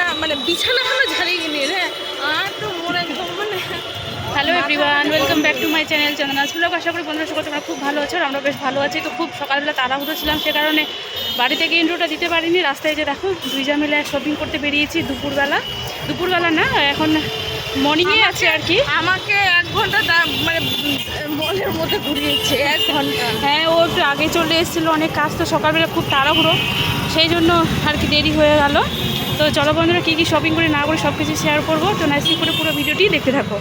না মানে বিছানাখানা ঝাড়িয়ে নিয়ে রে আর তো মোর একদম মানে। Hello everyone, welcome back to my channel Chandana's vlog. আশা করি বন্ধুরা সকল তোমরা খুব ভালো আছো, আর আমরা বেশ ভালো আছি। তো খুব সকালবেলা তাড়াহুড়ো ছিলাম, সে কারণে বাড়ি থেকে ইন্ট্রোটা দিতে পারিনি। রাস্তায় যে দেখো দুইজা মিলে শপিং করতে বেরিয়েছি দুপুরবেলা না, এখন মর্নিংয়ে আছে আর কি। আমাকে 1 ঘন্টা মানে মলের মধ্যে ঘুরিয়েছে 1 ঘন্টা। হ্যাঁ, ও একটু আগে চলে এসেছিলো, অনেক কাজ তো সকালবেলা খুব তাড়াহুড়ো, সেই জন্য আর কি দেরি হয়ে গেল। তো চলো বন্ধুরা, কী কী শপিং করে না করে সব কিছু শেয়ার করবো। তো নাইসি করে পুরো ভিডিওটি দেখতে থাকো।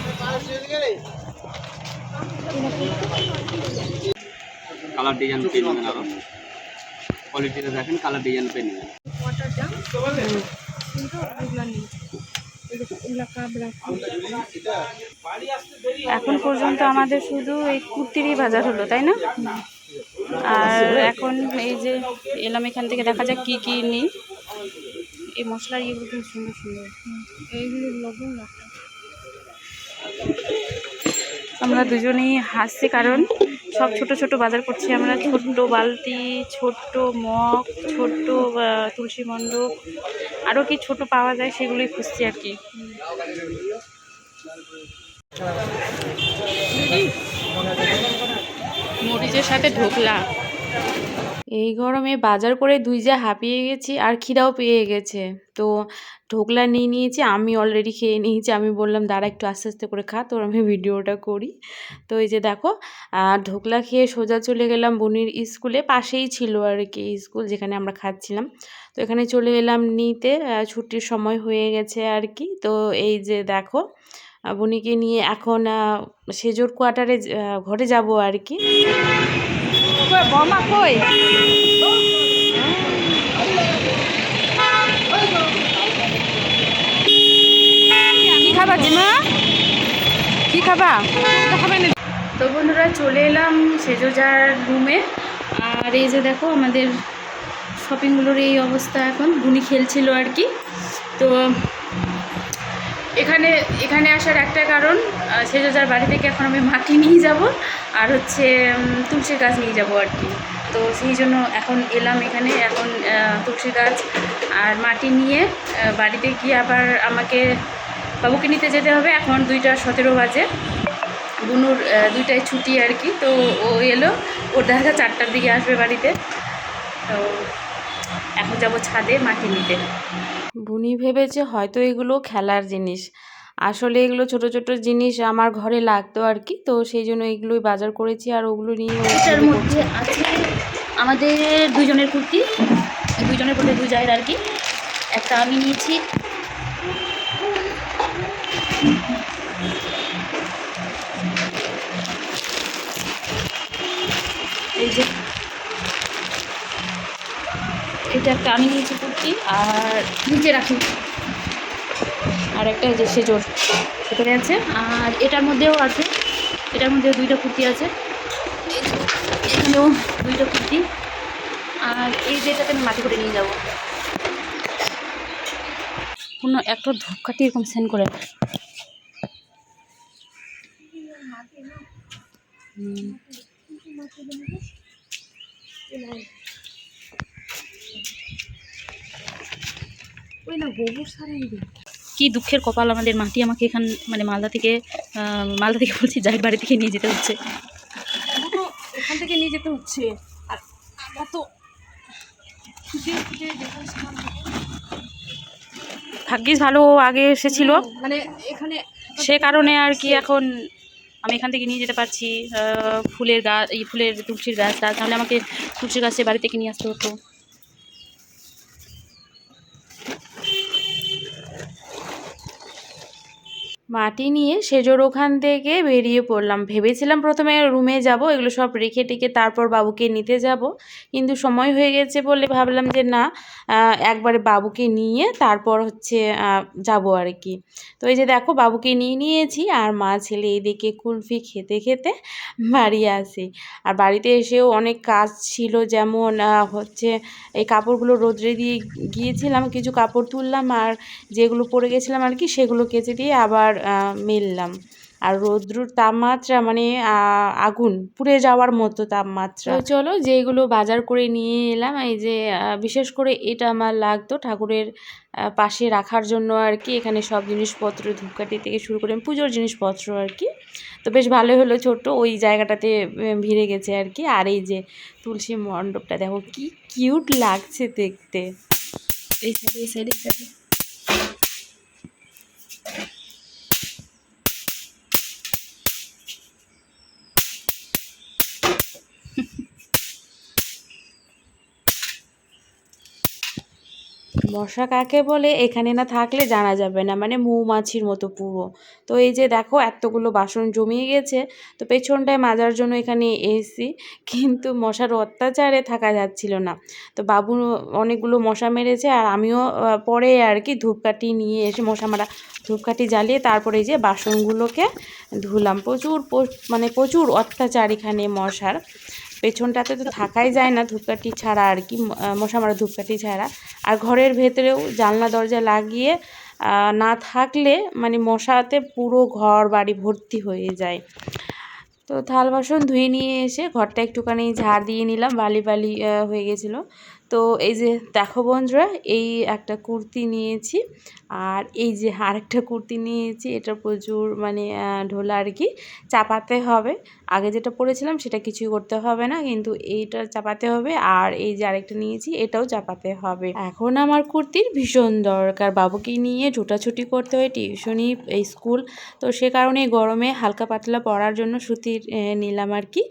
কালার ডিজাইন পেয়ে নেবেন, আরো কোয়ালিটিটা দেখেন, কালার ডিজাইন পেয়ে নেবেন। এখন পর্যন্ত আমাদের শুধু এই কুর্তিরই বাজার হলো, তাই না? আর এখন এই যে এলাম, এখান থেকে দেখা যাক কি কি নেই। এই মশলার ইয়েগুলো খুব সুন্দর সুন্দর, এইগুলো লবণ রাখা। আমরা দুজনেই হাসছি, কারণ সব ছোট ছোট বাজার করছি আমরা। ছোট্ট বালতি, ছোট্ট মগ, ছোট্ট তুলসী মণ্ডপ, আরও কি ছোট পাওয়া যায় সেগুলোই খুঁজছি আর কি। মরিচের সাথে ঢোকলা। এই গরমে বাজার করে দুই যা হাঁপিয়ে গেছি, আর খিদাও পেয়ে গেছে। তো ঢোকলা নিয়ে নিয়েছি, আমি অলরেডি খেয়ে নিয়েছি। আমি বললাম দাঁড়া একটু আস্তে আস্তে করে খা, তোর আমি ভিডিওটা করি। তো এই যে দেখো, ঢোকলা খেয়ে সোজা চলে গেলাম বোনের স্কুলে। পাশেই ছিল আর কি স্কুল যেখানে আমরা খাচ্ছিলাম। তো এখানে চলে এলাম নিতে, ছুটির সময় হয়ে গেছে আর কি। তো এই যে দেখো, বনিকে নিয়ে এখন সেজোর কোয়ার্টারে ঘরে যাব আর কি। বমা কই? কি খাবা জিমা? কি খাবা? তো বন্ধুরা, চলে এলাম সেজোজার রুমে। আর এই যে দেখো আমাদের শপিংগুলোর এই অবস্থা। এখন বুনি খেলছিল আর কি। তো এখানে আসার একটা কারণ, সেজোজার বাড়ি থেকে এখন আমি মাটি নিয়ে যাব, আর হচ্ছে তুলসী গাছ নিয়ে যাব আর কি। তো সেই জন্য এখন এলাম এখানে। এখন তুলসী গাছ আর মাটি নিয়ে বাড়িতে গিয়ে আবার আমাকে বাবুকে নিতে যেতে হবে। এখন 2:17 বাজে, বুনুর 2টায় ছুটি আর কি। তো ও এলো, ওর দেখা 4টার দিকে আসবে বাড়িতে। তো এখন যাব ছাদে মাটি নিতে। বুনি ভেবেছে হয়তো এগুলো খেলার জিনিস, আসলে এগুলো ছোট ছোট জিনিস আমার ঘরে লাগতো আর কি। তো সেই জন্য এগুলোই বাজার করেছি, আর ওগুলো নিয়ে এটার মধ্যে আছে আমাদের দুজনের কুর্তি, দুজনের মধ্যে 2 জায়ের আর কি। একটা আমি নিয়েছি, এই যে এটা একটা আমি নিয়েছি কুর্তি, আর নিচে রাখি। আর একটা যে সেজোর সেখানে আছে, আর এটার মধ্যেও আছে, এটার মধ্যেও 2টা কুর্তি আছে, এখানেও 2টা কুর্তি। আর এই যেটাকে আমি মাটি করে নিয়ে যাব। কোনো একটা ধূপকাঠি এরকম সেন্ড করে। কি দুঃখের কপাল আমাদের, মাটি আমাকে এখান মানে মালদা থেকে বলছি, জাহির বাড়ি থেকে নিয়ে যেতে হচ্ছে। এখান থেকে নিয়ে যেতে হচ্ছে, আর আমরা তো ভাগ্যিস ভালো আগে এসেছিল মানে এখানে, সে কারণে আর কি এখন আমি এখান থেকে নিয়ে যেতে পারছি। ফুলের গাছ, এই ফুলের তুলসীর গাছ, তাহলে আমাকে তুলসীর গাছে বাড়ি থেকে নিয়ে আসতে হতো। মাটি নিয়ে সেজোর ওখান থেকে বেরিয়ে পড়লাম। ভেবেছিলাম প্রথমে রুমে যাব, এগুলো সব রেখে টেকে তারপর বাবুকে নিতে যাব, কিন্তু সময় হয়ে গেছে বলে ভাবলাম যে না, একবারে বাবুকে নিয়ে তারপর হচ্ছে যাব আর কি। তো এই যে দেখো, বাবুকে নিয়ে নিয়েছি, আর মা ছেলে এদিকে কুলফি খেতে খেতে বাড়ি আসি। আর বাড়িতে এসেও অনেক কাজ ছিল, যেমন হচ্ছে এই কাপড়গুলো রোদ্রে দিয়ে গিয়েছিলাম, কিছু কাপড় তুললাম, আর যেগুলো পরে গেছিলাম আর কি সেগুলো কেচে দিয়ে আবার মেললাম। আর রৌদ্রুর তাপমাত্রা মানে আগুন পুড়ে যাওয়ার মতো তাপমাত্রা। তো চলো যেগুলো বাজার করে নিয়ে এলাম, এই যে বিশেষ করে এটা আমার লাগতো ঠাকুরের পাশে রাখার জন্য আর কি। এখানে সব জিনিসপত্র ধূপকাঠি থেকে শুরু করে পুজোর জিনিসপত্র আর কি। তো বেশ ভালোই হলো, ছোট্ট ওই জায়গাটাতে ভিড়ে গেছে আর কি। আর এই যে তুলসী মণ্ডপটা দেখো কি কিউট লাগছে দেখতে। এই সাইডে এই সাইডে এই সাইডে মশা কাকে বলে এখানে না থাকলে জানা যাবে না, মানে মৌমাছির মতো পুরো। তো এই যে দেখো এতগুলো বাসন জমিয়ে গেছে, তো পেছনটায় মাজার জন্য এখানে এসেছি, কিন্তু মশার অত্যাচারে থাকা যাচ্ছিল না। তো বাবু অনেকগুলো মশা মেরেছে, আর আমিও পরে আর কি ধূপকাঠি নিয়ে এসে মশা মারা ধূপকাঠি জ্বালিয়ে তারপরে এই যে বাসনগুলোকে ধুলাম। মানে প্রচুর অত্যাচার এখানে মশার। পেছনটাতে তো থাকাই যায় না ধূপকাঠি ছাড়া আর কি, মশা মারা ধূপকাঠি ছাড়া। আর ঘরের ভেতরেও জানলা দরজা লাগিয়ে না থাকলে মানে মশাতে পুরো ঘর বাড়ি ভর্তি হয়ে যায়। তো থাল বাসন ধুয়ে নিয়ে এসে ঘরটা একটুখানি ঝাড় দিয়ে নিলাম, বালি বালি হয়ে গেছিলো। তো এই যে দেখো বন্ধুরা, এই একটা কুর্তি নিয়েছি, আর এই যে আরেকটা কুর্তি নিয়েছি। এটা প্রচুর মানে ঢোলা আর কি, চাপাতে হবে। আগে যেটা পরেছিলাম সেটা কিছুই করতে হবে না, কিন্তু এইটা চাপাতে হবে। আর এই যে আরেকটা নিয়েছি এটাও চাপাতে হবে। এখন আমার কুর্তির ভীষণ দরকার, বাবুকে নিয়ে ছোটাছুটি করতে হয়, টিউশনি, এই স্কুল। তো সে কারণে গরমে হালকা পাতলা পরার জন্য সুতির নিলাম আর কি।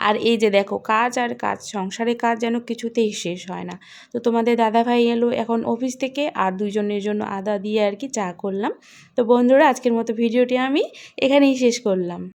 আর এই যে দেখো কাজ আর কাজ, সংসারের কাজ যেন কিছুতেই শেষ হয় না। তো তোমাদের দাদাভাই এলো এখন অফিস থেকে, আর দুইজনের জন্য আদা দিয়ে আর কি চা করলাম। তো বন্ধুরা আজকের মতো ভিডিওটি আমি এখানেই শেষ করলাম।